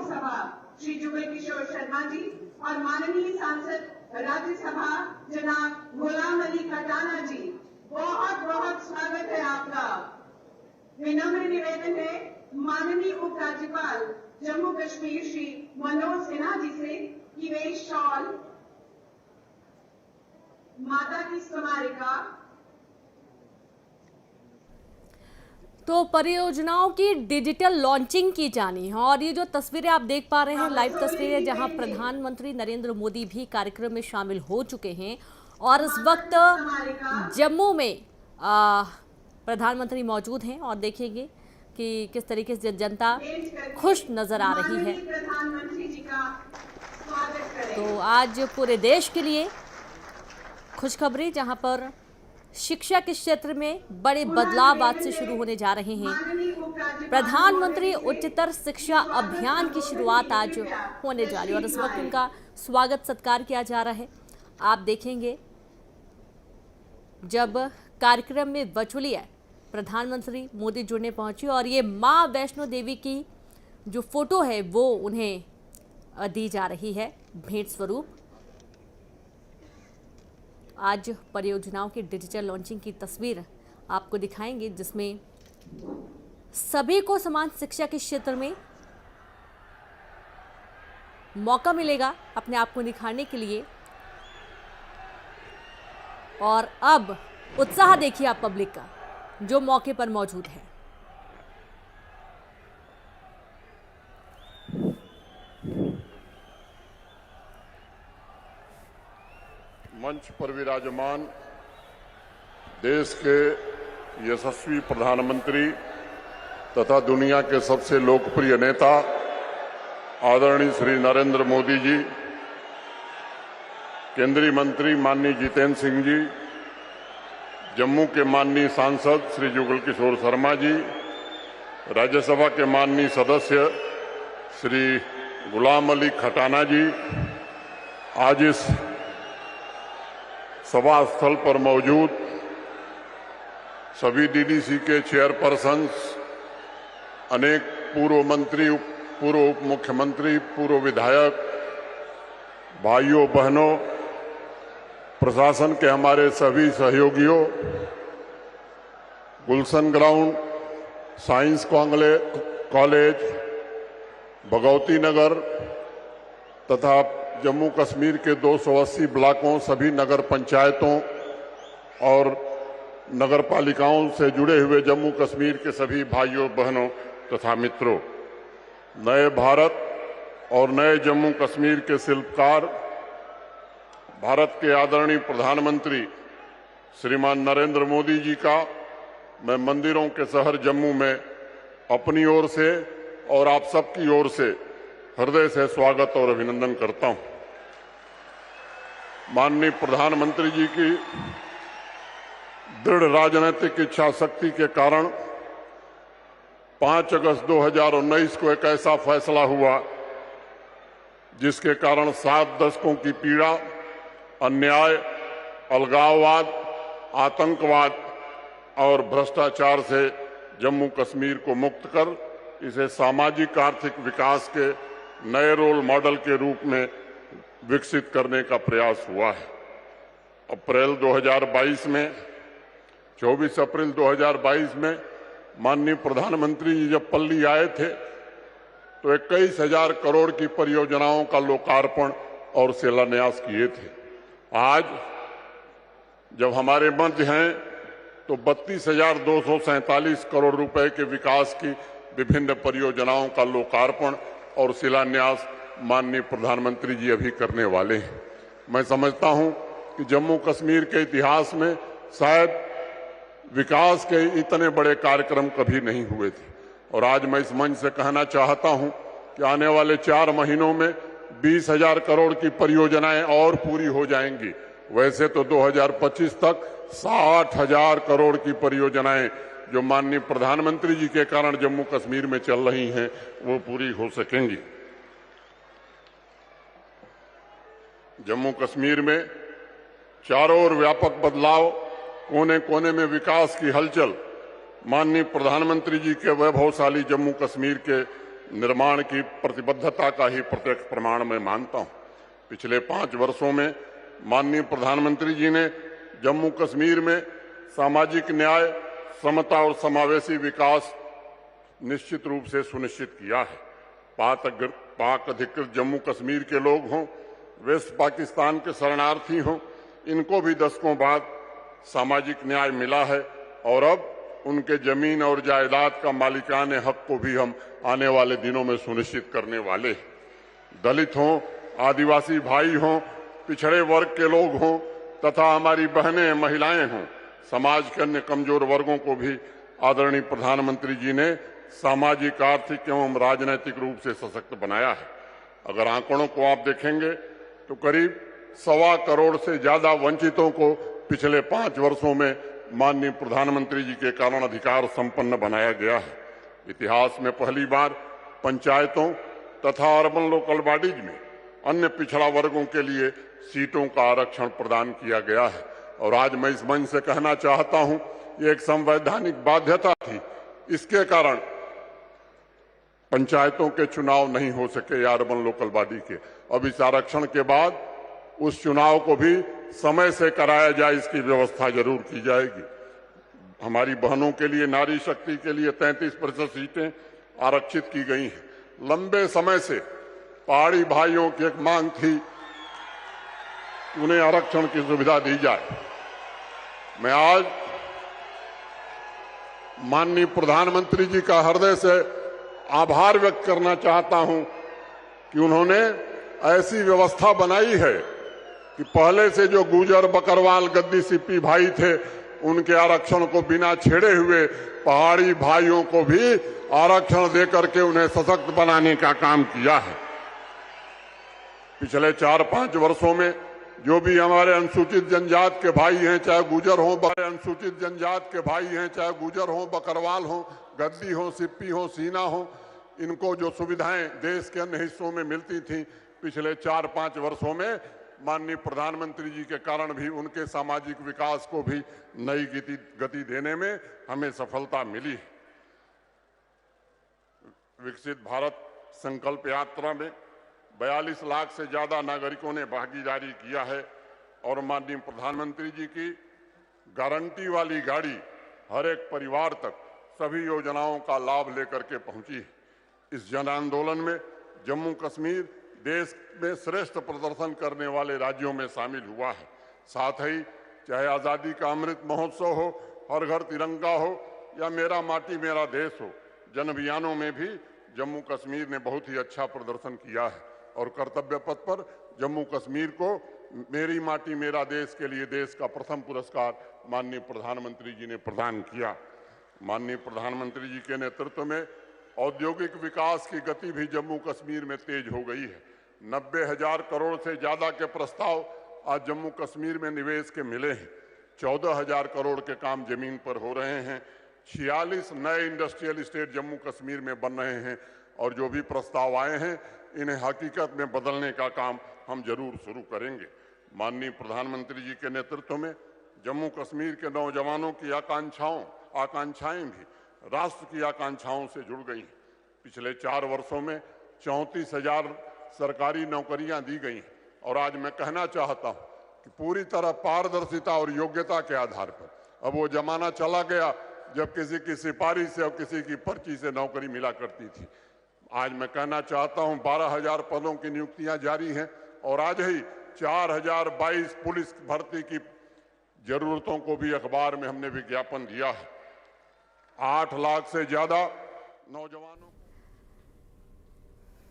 लोकसभा श्री जुगल किशोर शर्मा जी और माननीय सांसद राज्यसभा जनाब गुलाम अली खटाना जी, बहुत बहुत स्वागत है आपका। विनम्र निवेदन है माननीय उपराज्यपाल जम्मू कश्मीर श्री मनोज सिन्हा जी से कि वे शॉल, माता की स्मारिका तो परियोजनाओं की डिजिटल लॉन्चिंग की जानी है। और ये जो तस्वीरें आप देख पा रहे हैं, लाइव तस्वीरें, जहां प्रधानमंत्री नरेंद्र मोदी भी कार्यक्रम में शामिल हो चुके हैं और इस वक्त जम्मू में प्रधानमंत्री मौजूद हैं और देखेंगे कि किस तरीके से जनता खुश नजर आ रही है। तो आज पूरे देश के लिए खुशखबरी, जहां पर शिक्षा के क्षेत्र में बड़े बदलाव आज से शुरू होने जा रहे हैं। प्रधानमंत्री उच्चतर शिक्षा अभियान की शुरुआत आज होने जा रही है और इस वक्त उनका स्वागत सत्कार किया जा रहा है। आप देखेंगे जब कार्यक्रम में वर्चुअली प्रधानमंत्री मोदी जुड़ने पहुंचे और ये मां वैष्णो देवी की जो फोटो है वो उन्हें दी जा रही है भेंट स्वरूप। आज परियोजनाओं की डिजिटल लॉन्चिंग की तस्वीर आपको दिखाएंगे, जिसमें सभी को समान शिक्षा के क्षेत्र में मौका मिलेगा अपने आप को निखारने के लिए। और अब उत्साह देखिए आप पब्लिक का जो मौके पर मौजूद है। मंच पर विराजमान देश के यशस्वी प्रधानमंत्री तथा दुनिया के सबसे लोकप्रिय नेता आदरणीय श्री नरेंद्र मोदी जी, केंद्रीय मंत्री माननीय जितेंद्र सिंह जी, जम्मू के माननीय सांसद श्री जुगल किशोर शर्मा जी, राज्यसभा के माननीय सदस्य श्री गुलाम अली खटाना जी, आज इस सभा स्थल पर मौजूद सभी डीडीसी के चेयरपर्सन्स, अनेक पूर्व मंत्री, पूर्व उप मुख्यमंत्री, पूर्व विधायक, भाइयों बहनों, प्रशासन के हमारे सभी सहयोगियों, गुलशन ground, science college, Bhagwati Nagar तथा जम्मू कश्मीर के 280 ब्लॉकों, सभी नगर पंचायतों और नगर पालिकाओं से जुड़े हुए जम्मू कश्मीर के सभी भाइयों बहनों तथा मित्रों, नए भारत और नए जम्मू कश्मीर के शिल्पकार भारत के आदरणीय प्रधानमंत्री श्रीमान नरेंद्र मोदी जी का मैं मंदिरों के शहर जम्मू में अपनी ओर से और आप सबकी ओर से हृदय से स्वागत और अभिनंदन करता हूं। माननीय प्रधानमंत्री जी की दृढ़ राजनीतिक इच्छा शक्ति के कारण 5 अगस्त 2019 को एक ऐसा फैसला हुआ जिसके कारण 7 दशकों की पीड़ा, अन्याय, अलगाववाद, आतंकवाद और भ्रष्टाचार से जम्मू कश्मीर को मुक्त कर इसे सामाजिक आर्थिक विकास के नए रोल मॉडल के रूप में विकसित करने का प्रयास हुआ है। अप्रैल 2022 में 24 अप्रैल 2022 में माननीय प्रधानमंत्री जी जब पल्ली आए थे तो 21,000 करोड़ की परियोजनाओं का लोकार्पण और शिलान्यास किए थे। आज जब हमारे मध्य हैं तो 32,247 करोड़ रुपए के विकास की विभिन्न परियोजनाओं का लोकार्पण और शिलान्यास माननीय प्रधानमंत्री जी अभी करने वाले हैं। मैं समझता हूं कि जम्मू कश्मीर के इतिहास में शायद विकास के इतने बड़े कार्यक्रम कभी नहीं हुए थे और आज मैं इस मंच से कहना चाहता हूं कि आने वाले 4 महीनों में 20,000 करोड़ की परियोजनाएं और पूरी हो जाएंगी। वैसे तो 2025 तक 60,000 करोड़ की परियोजनाएं जो माननीय प्रधानमंत्री जी के कारण जम्मू कश्मीर में चल रही हैं वो पूरी हो सकेंगी। जम्मू कश्मीर में चारों ओर व्यापक बदलाव, कोने कोने में विकास की हलचल, माननीय प्रधानमंत्री जी के वैभवशाली जम्मू कश्मीर के निर्माण की प्रतिबद्धता का ही प्रत्यक्ष प्रमाण मैं मानता हूं। पिछले 5 वर्षों में माननीय प्रधानमंत्री जी ने जम्मू कश्मीर में सामाजिक न्याय, समता और समावेशी विकास निश्चित रूप से सुनिश्चित किया है। पाक अधिकृत जम्मू कश्मीर के लोग हों, वेस्ट पाकिस्तान के शरणार्थी हों, इनको भी दशकों बाद सामाजिक न्याय मिला है और अब उनके जमीन और जायदाद का मालिकाने हक को भी हम आने वाले दिनों में सुनिश्चित करने वाले हैं। दलित हों, आदिवासी भाई हों, पिछड़े वर्ग के लोग हों तथा हमारी बहनें, महिलाएं हों, समाज के अन्य कमजोर वर्गों को भी आदरणीय प्रधानमंत्री जी ने सामाजिक, आर्थिक एवं राजनीतिक रूप से सशक्त बनाया है। अगर आंकड़ों को आप देखेंगे तो करीब 1.25 करोड़ से ज्यादा वंचितों को पिछले 5 वर्षों में माननीय प्रधानमंत्री जी के कारण अधिकार संपन्न बनाया गया है। इतिहास में पहली बार पंचायतों तथा अर्बन लोकल बॉडीज में अन्य पिछड़ा वर्गों के लिए सीटों का आरक्षण प्रदान किया गया है और आज मैं इस मंच से कहना चाहता हूं, ये एक संवैधानिक बाध्यता थी। इसके कारण पंचायतों के चुनाव नहीं हो सके या अर्बन लोकल बॉडी के। अब इस आरक्षण के बाद उस चुनाव को भी समय से कराया जाए, इसकी व्यवस्था जरूर की जाएगी। हमारी बहनों के लिए, नारी शक्ति के लिए 33% सीटें आरक्षित की गई हैं। लंबे समय से पहाड़ी भाइयों की एक मांग थी कि उन्हें आरक्षण की सुविधा दी जाए। मैं आज माननीय प्रधानमंत्री जी का हृदय से आभार व्यक्त करना चाहता हूं कि उन्होंने ऐसी व्यवस्था बनाई है कि पहले से जो गुजर, बकरवाल, गद्दी, सिप्पी भाई थे, उनके आरक्षण को बिना छेड़े हुए पहाड़ी भाइयों को भी आरक्षण देकर के उन्हें सशक्त बनाने का काम किया है। पिछले 4-5 वर्षों में जो भी हमारे अनुसूचित जनजात के भाई हैं, चाहे गुजर हों, अनुसूचित जनजात के भाई हैं, चाहे गुजर हों, बकरवाल हों, गद्दी हों, सिप्पी हों, सीना हों, इनको जो सुविधाएं देश के अन्य हिस्सों में मिलती थी, पिछले 4-5 वर्षों में माननीय प्रधानमंत्री जी के कारण भी उनके सामाजिक विकास को भी नई गति देने में हमें सफलता मिली। विकसित भारत संकल्प यात्रा में 42 लाख से ज्यादा नागरिकों ने भागीदारी किया है और माननीय प्रधानमंत्री जी की गारंटी वाली गाड़ी हर एक परिवार तक सभी योजनाओं का लाभ लेकर के पहुंची है। इस जन आंदोलन में जम्मू कश्मीर देश में श्रेष्ठ प्रदर्शन करने वाले राज्यों में शामिल हुआ है। साथ ही चाहे आजादी का अमृत महोत्सव हो, हर घर तिरंगा हो या मेरा माटी मेरा देश हो, जन अभियानों में भी जम्मू कश्मीर ने बहुत ही अच्छा प्रदर्शन किया है और कर्तव्य पथ पर जम्मू कश्मीर को मेरी माटी मेरा देश के लिए देश का प्रथम पुरस्कार माननीय प्रधानमंत्री जी ने प्रदान किया। माननीय प्रधानमंत्री जी के नेतृत्व में औद्योगिक विकास की गति भी जम्मू कश्मीर में तेज हो गई है। 90,000 करोड़ से ज्यादा के प्रस्ताव आज जम्मू कश्मीर में निवेश के मिले हैं। 14,000 करोड़ के काम जमीन पर हो रहे हैं। 46 नए इंडस्ट्रियल एस्टेट जम्मू कश्मीर में बन रहे हैं और जो भी प्रस्ताव आए हैं इन्हें हकीकत में बदलने का काम हम जरूर शुरू करेंगे। माननीय प्रधानमंत्री जी के नेतृत्व में जम्मू कश्मीर के नौजवानों की आकांक्षाएं भी राष्ट्र की आकांक्षाओं से जुड़ गई। पिछले 4 वर्षों में 34,000 सरकारी नौकरियां दी गई और आज मैं कहना चाहता हूं कि पूरी तरह पारदर्शिता और योग्यता के आधार पर अब वो जमाना चला गया जब किसी की सिफारिश से और किसी की पर्ची से नौकरी मिला करती थी। आज मैं कहना चाहता हूं 12,000 पदों की नियुक्तियां जारी हैं और आज ही 4,022 पुलिस भर्ती की जरूरतों को भी अखबार में हमने विज्ञापन दिया है। 8 लाख से ज्यादा नौजवानों